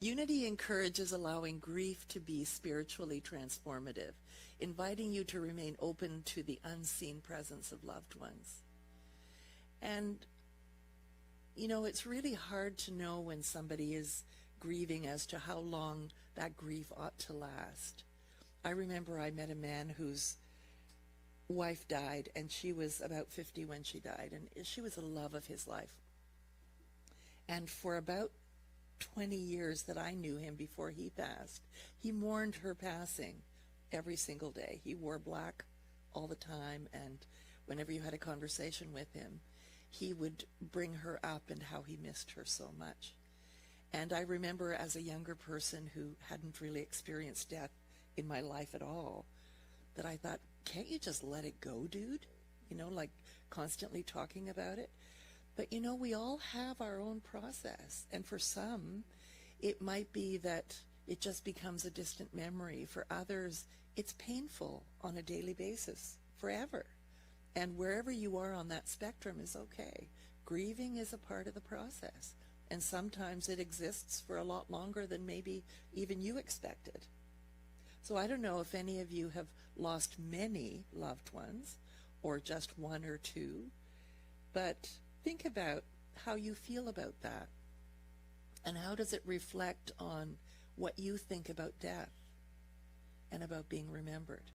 Unity encourages allowing grief to be spiritually transformative, inviting you to remain open to the unseen presence of loved ones. And, you know, it's really hard to know when somebody is grieving as to how long that grief ought to last. I remember I met a man whose wife died, and she was about 50 when she died, and she was the love of his life. And for about 20 years that I knew him before he passed, he mourned her passing every single day. He wore black all the time, and whenever you had a conversation with him, he would bring her up and how he missed her so much. And I remember, as a younger person who hadn't really experienced death in my life at all, that I thought, can't you just let it go, dude? You know, like constantly talking about it. But, you know, we all have our own process. And for some, it might be that it just becomes a distant memory. For others, it's painful on a daily basis, forever. And wherever you are on that spectrum is okay. Grieving is a part of the process. And sometimes it exists for a lot longer than maybe even you expected. So I don't know if any of you have lost many loved ones, or just one or two, but think about how you feel about that, and how does it reflect on what you think about death and about being remembered.